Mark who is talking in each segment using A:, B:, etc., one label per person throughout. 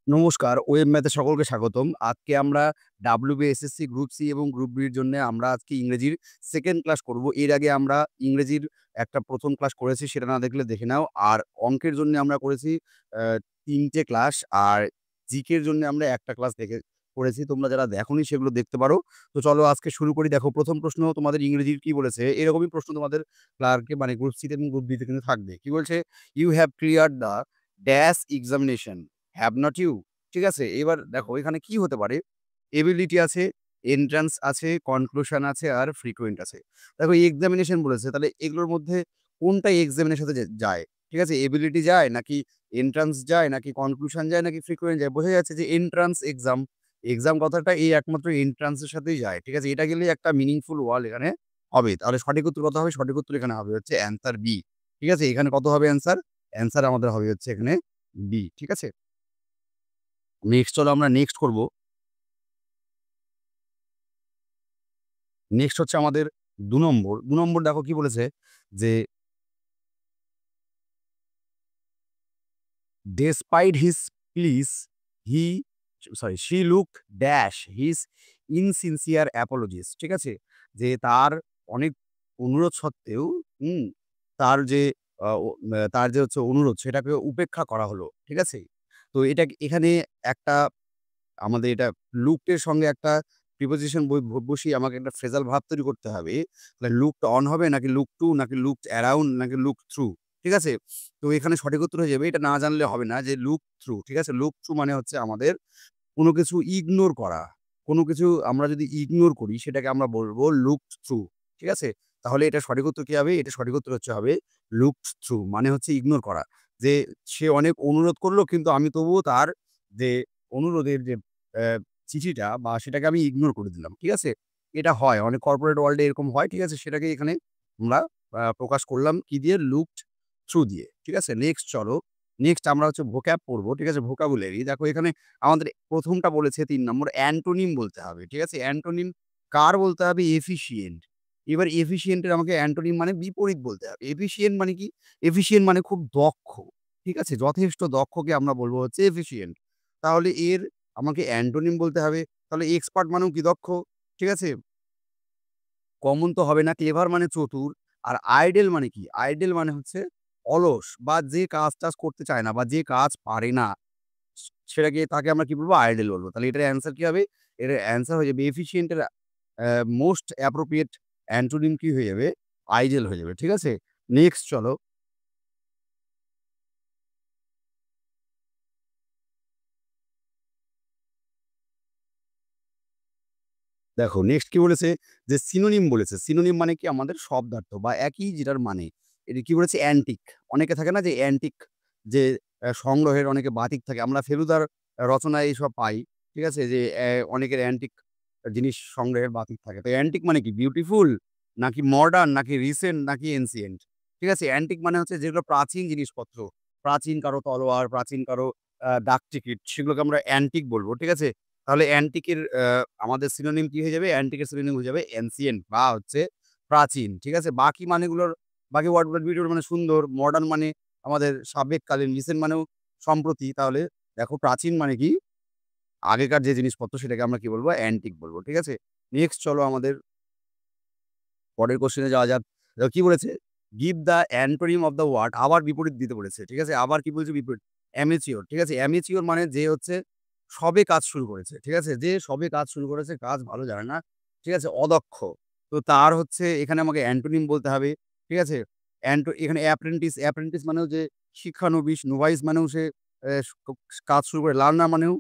A: নমস্কার, ওয়েব ম্যাথে সকলকে স্বাগতম। আজকে আমরা WBSSC গ্রুপ সি এবং গ্রুপ বি এর জন্যে আমরা আজকে ইংরেজির 2nd ক্লাস করব। এর আগে আমরা ইংরেজির একটা ১ম ক্লাস করেছি, সেটা না দেখলে দেখে নাও। আর অঙ্কের জন্যে আমরা করেছি আ ৩ টে ক্লাস। আর জিকের জন্যে আমরা একটা ক্লাস করেছি। তোমরা যারা দেখোনি সেগুলো দেখতে পারো। তো চলো আজকে শুরু করি। দেখো ১ম প্রশ্ন তোমাদের ইংরেজির কি বলেছে? এরকমই প্রশ্ন তোমাদের ক্লার্কে মানে গ্রুপ সি তে এবং গ্রুপ বি তে কিন্তু থাকবে। কি বলছে? "You have cleared the dash examination, have not you?" ঠিক আছে? এবার দেখো এখানে কি হতে পারে? এবিলিটি আছে, এন্ট্রান্স আছে, কনক্লুশন আছে আর ফ্রিকোয়েন্ট আছে। দেখো এক্সামিনেশন বলেছে, তাহলে এগুলোর মধ্যে কোনটা এক্সামিনের সাথে যায়? ঠিক আছে? এবিলিটি যায় নাকি এন্ট্রান্স যায় নাকি কনক্লুশন যায় নাকি ফ্রিকোয়েন্ট যায়? বোঝা যাচ্ছে যে এন্ট্রান্স এক্সাম। এক্সাম কথাটা এই একমাত্র এন্ট্রান্স এর সাথেই যায়। ঠিক আছে? এটা গেলেই একটা মিনিংফুল ওয়ার্ড এখানে হবে। তাহলে সঠিক উত্তর কত হবে? সঠিক উত্তর এখানে হবে হচ্ছে অ্যান্সার বি। ঠিক আছে? এখানে কত হবে অ্যান্সার? অ্যান্সার আমাদের হবে হচ্ছে এখানে বি। ঠিক আছে? নেক্সট চলো আমরা নেক্সট করব। নেক্সট হচ্ছে আমাদের ২ নম্বর। ২ নম্বর দেখো কি বলেছে যে, "Despite his pleas, he she looked dash his insincere apologies" ঠিক আছে? যে তার অনেক অনুরোধ সত্ত্বেও হুম, তার যে তার যে হচ্ছে অনুরোধ সেটাকে উপেক্ষা করা হলো। ঠিক আছে? তো এটা এখানে একটা আমাদের এটা looked এর সঙ্গে একটা প্রিপোজিশন বসিয়ে আমাকে একটা ফ্রেজাল ভার্ব তৈরি করতে হবে। তাহলে looked on হবে নাকি looked to নাকি looked around নাকি looked through, ঠিক আছে? তো এখানে সঠিক উত্তর হয়ে যাবে। এটা না জানলে হবে না যে look through, ঠিক আছে? look through মানে হচ্ছে আমাদের কোনো কিছু ইগনোর করা। কোনো কিছু আমরা যদি ইগনোর করি সেটাকে আমরা বলব looked through, ঠিক আছে? তাহলে এটা সঠিক উত্তর কি হবে? এটা সঠিক উত্তর হবে looked through মানে হচ্ছে ইগনোর করা। যে সে অনেক অনুরোধ করল কিন্তু আমি তবুও তার যে অনুরোধের যে অ্যা চিঠিটা বা সেটাকে আমি ইগনোর করে দিলাম। ঠিক আছে? এটা হয়। অনেক কর্পোরেট ওয়ার্লড এ এরকম হয়। ঠিক আছে? সেটাকে এখানে আমরা প্রকাশ করলাম কি দিয়ে? looked through দিয়ে। ঠিক আছে? নেক্সট চলো। নেক্সট আমরা হচ্ছে vocab পড়ব। ঠিক আছে? vocabulary দেখো এখানে আমাদের ১ম টা বলেছে ৩ নম্বর অ্যান্টোনিম বলতে হবে। ঠিক আছে? অ্যান্টোনিম কার বলতে হবে? এফিশিয়েন্ট। এবার এফিশিয়েন্ট এর আমাকে অ্যান্টোনিম মানে বিপরীত বলতে হবে। এফিশিয়েন্ট মানে কি? এফিশিয়েন্ট মানে খুব দক্ষ। ঠিক আছে? যথেষ্ট দক্ষকে আমরা বলব হচ্ছে এফিশিয়েন্ট। তাহলে এর আমাকে অ্যান্টোনিম বলতে হবে। তাহলে এক্সপার্ট মানেও কি দক্ষ। ঠিক আছে? কমন তো হবে না। ক্লেভার মানে চতুর। আর আইডেল মানে কি? আইডেল মানে হচ্ছে অলস বা যে কাজ-টাজ করতে চায় না বা যে কাজ পারে না। সেটাকে তাকে আমরা কি বলবো? আইডল বলবো। তাহলে এটার অ্যান্সার কি হবে? এটার অ্যান্সার হয়ে যাবে এফিশিয়েন্ট এর মোস্ট অ্যাপ্রোপ্রিয়েট অ্যান্টোনিম কি হয়ে যাবে? আইডল হয়ে যাবে। ঠিক আছে? নেক্সট চলো। দেখো নেক্সট কি বলেছে? যে সিনোনিম বলেছে। সিনোনিম মানে কি? আমাদের শব্দার্থ বা একই যেটার মানে। এটা কি বলেছে? অ্যান্টিক। অনেকে থাকে না যে অ্যান্টিক যে সংগ্রহের অনেকে বাতিক থাকে। আমরা ফেলুদার রচনায় এইসব পাই। ঠিক আছে? যে অনেকের অ্যান্টিক জিনিস সংগ্রহের বাতিক থাকে। তো অ্যান্টিক মানে কি? বিউটিফুল নাকি মডার্ন নাকি রিসেন্ট নাকি এনসিয়েন্ট। ঠিক আছে? অ্যান্টিক মানে হচ্ছে যেগুলো প্রাচীন জিনিসপত্র। প্রাচীন কারো তলোয়ার, প্রাচীন কারো ডাক টিকিট সেগুলোকে আমরা অ্যান্টিক বলব। ঠিক আছে? তাহলে অ্যান্টিকের আমাদের সিনোনিম কি হয়ে যাবে? অ্যান্টিকের সিনোনিম হয়ে যাবে এনসিয়েন্ট বা হচ্ছে প্রাচীন। ঠিক আছে? বাকি মানেগুলোর বাকি ওয়ার্ডগুলো বিউটিফুল মানে সুন্দর, মডার্ন মানে আমাদের সাবেককালীন, রিসেন্ট মানেও সম্প্রতি। তাহলে দেখো প্রাচীন মানে কি? আগেকার যে জিনিসপত্র সেটাকে আমরা কি বলব? অ্যান্টিক বলব। ঠিক আছে? নেক্সট চলো আমাদের পরের কোয়েশ্চেন এ যাওয়া যাক। দেখো কি বলেছে? Give the antonym of the word আবার বিপরীত দিতে বলেছে। ঠিক আছে? আবার কি বলছে বিপরীত? অ্যামেচিওর। ঠিক আছে? অ্যামেচিওর মানে যে হচ্ছে সবে কাজ শুরু করেছে। ঠিক আছে? যে সবে কাজ শুরু করেছে, কাজ ভালো জানে না। ঠিক আছে? অদক্ষ। তো তার হচ্ছে এখানে আমাকে অ্যান্টোনিম বলতে হবে। ঠিক আছে? এখানে অ্যাপ্রেন্টিস, অ্যাপ্রেন্টিস মানেও যে শিক্ষানবিশ, নোভাইস মানেও সে কাজ শুরু করে, লার্নার মানেও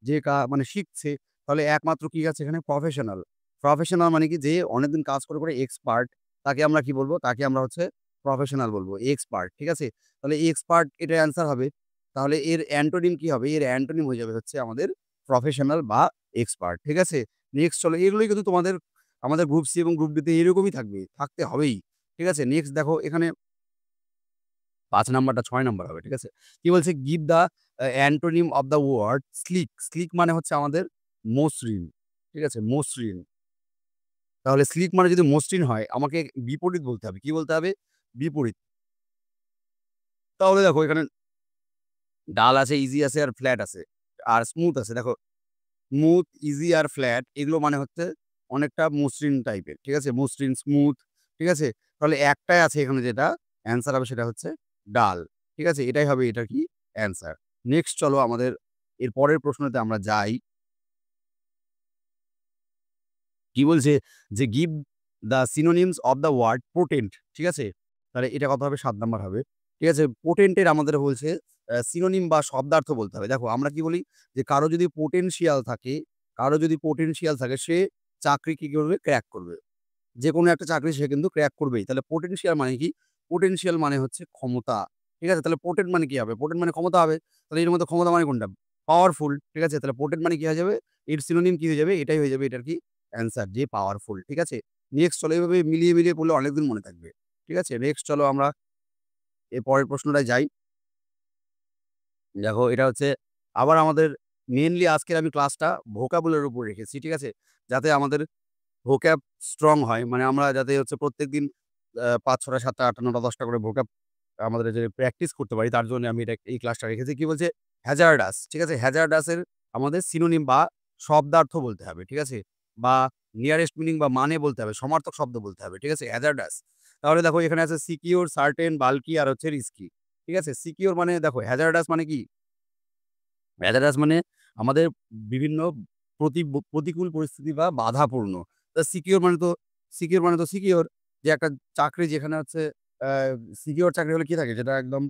A: যে মানে শিখছে, তাহলে একমাত্র কি আছে এখানে? প্রফেশনাল। প্রফেশনাল মানে কি? যে অনেকদিন কাজ করে এক্সপার্ট, তাকে আমরা কি বলব? তাকে আমরা হচ্ছে প্রফেশনাল বলব। এক্সপার্ট, ঠিক আছে? তাহলে এক্সপার্ট এটার অ্যান্সার হবে। তাহলে এর অ্যান্টোনিম কি হবে? এর অ্যান্টোনিম হয়ে যাবে হচ্ছে আমাদের প্রফেশনাল বা এক্সপার্ট, ঠিক আছে? নেক্সট চলো এগুলোই কিন্তু তোমাদের আমাদের গ্রুপ সি এবং গ্রুপ ডি তে এরকমই থাকবে। থাকতে হবেই। ঠিক আছে? নেক্সট দেখো এখানে ৫ নাম্বারটা ৬ নাম্বার হবে। ঠিক আছে? কি বলছে? Give the antonym of the word sleek. Sleek মানে হচ্ছে আমাদের মসৃণ। ঠিক আছে? মসৃণ। তাহলে স্লিক মানে যদি মসৃণ হয়, আমাকে বিপরীত বলতে হবে। কি বলতে হবে? বিপরীত। তাহলে দেখো এখানে ডাল আছে, ইজি আছে আর ফ্ল্যাট আছে। আর স্মুথ আছে। দেখো স্মুথ, ইজি আর ফ্ল্যাট এগুলো মানে হচ্ছে অনেকটা মসৃণ টাইপের। ঠিক আছে? মসৃণ, স্মুথ। ঠিক আছে? তাহলে একটাই আছে এখানে যেটা অ্যান্সার হবে সেটা হচ্ছে ডাল। ঠিক আছে? এটাই হবে এটার কি অ্যান্সার। নেক্সট চলো আমাদের এর পরের প্রশ্নতে আমরা যাই। কি বলছে যে give the synonyms of the word potent. ঠিক আছে? তাহলে এটা কত হবে? ৭ নাম্বার হবে। ঠিক আছে? পোটেন্ট এর আমাদের বলছে সিনোনিম বা শব্দার্থ বলতে হবে। দেখো আমরা কি বলি যে কারো যদি পোটেনশিয়াল থাকে সে চাকরি কি করবে? ক্র্যাক করবে। যেকোনো একটা চাকরি সে কিন্তু ক্র্যাক করবেই। তাহলে পোটেনশিয়াল মানে কি? পোটেনশিয়াল মানে হচ্ছে ক্ষমতা। ঠিক আছে? তাহলে পোটেন্ট মানে কি হবে? পোটেন্ট মানে ক্ষমতা হবে। তাহলে এর মধ্যে ক্ষমতা মানে কোনটা? পাওয়ারফুল। ঠিক আছে? তাহলে পোটেন্ট মানে কি হয়ে যাবে? এর সিনোনিম কি হয়ে যাবে? এটাই হয়ে যাবে এটার কি অ্যান্সার যে পাওয়ারফুল। ঠিক আছে? নেক্সট চলো এভাবে মিলিয়ে পড়লে অনেকদিন মনে থাকবে। ঠিক আছে? নেক্সট চলো আমরা এর পরের প্রশ্নটায় যাই। দেখো এটা হচ্ছে আবার আমাদের মেইনলি আজকের আমি ক্লাসটা ভোকাবুলারির উপর রেখেছি। ঠিক আছে? যাতে আমাদের ভোক্যাব স্ট্রং হয়। মানে আমরা যাতে হচ্ছে প্রত্যেকদিন ৫, ৬টা, ৭টা, ৮টা, ৯টা, 10টা করে ভোক্যাব আমাদের যে প্র্যাকটিস করতে পারি তার জন্য আমি এই ক্লাসটা রেখেছি। কি বলছে? হ্যাজার্ডাস। ঠিক আছে? হ্যাজার্ডাস এর আমাদের সিনোনিম বা শব্দার্থ বলতে হবে। ঠিক আছে? বা নিয়ারেস্ট মিনিং বা মানে বলতে হবে। সমার্থক শব্দ বলতে হবে। ঠিক আছে? হ্যাজার্ডাস। তাহলে দেখো এখানে আছে সিকিউর, সার্টেন, বাল্কি আর হচ্ছে রিস্কি। ঠিক আছে? সিকিউর মানে দেখো হ্যাজার্ডাস মানে কি? হ্যাজার্ডাস মানে আমাদের বিভিন্ন প্রতিকূল পরিস্থিতি বা বাধাপূর্ণ। তা সিকিউর মানে তো সিকিউর যে একটা চাকরি যেখানে হচ্ছে আ সিকিউর চাকরি হলে কি থাকে? যেটা একদম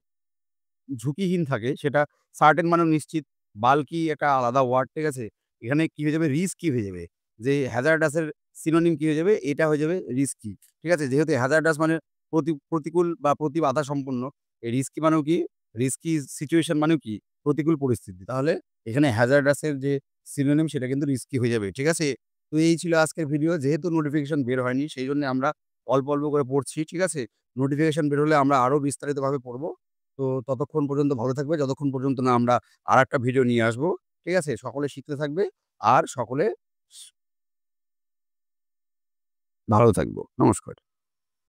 A: ঝুঁকিহীন থাকে সেটা সার্টেন মানে নিশ্চিত, বাল্কি একটা আলাদা ওয়ার্ড, ঠিক আছে? এখানে কি হয়ে যাবে? রিস্কি হয়ে যাবে। যে হ্যাজার্ডাস এর সিনোনিম কি হয়ে যাবে? এটা হয়ে যাবে রিস্কি। ঠিক আছে? যেহেতু হ্যাজার্ডাস মানে প্রতিকূল বা বাধা সম্পন্ন। এই রিস্কি মানেও কি? রিস্কি সিচুয়েশন মানেও কি? প্রতিকূল পরিস্থিতি। তাহলে এখানে হ্যাজার্ডাস এর যে সিনোনিম সেটা কিন্তু রিস্কি হয়ে যাবে। ঠিক আছে? তো এই ছিল আজকের ভিডিও। যেহেতু নোটিফিকেশন বের হয়নি সেইজন্য আমরা অল্প করে পড়ছি। ঠিক আছে? নোটিফিকেশন বের হলে আমরা আরো বিস্তারিতভাবে পড়ব। তো ততক্ষণ পর্যন্ত ভালো থাকবে যতক্ষণ পর্যন্ত না আমরা আরেকটা ভিডিও নিয়ে আসবো। ঠিক আছে? সকলে শিখতে থাকবে আর সকলে ভালো থাকবো। নমস্কার।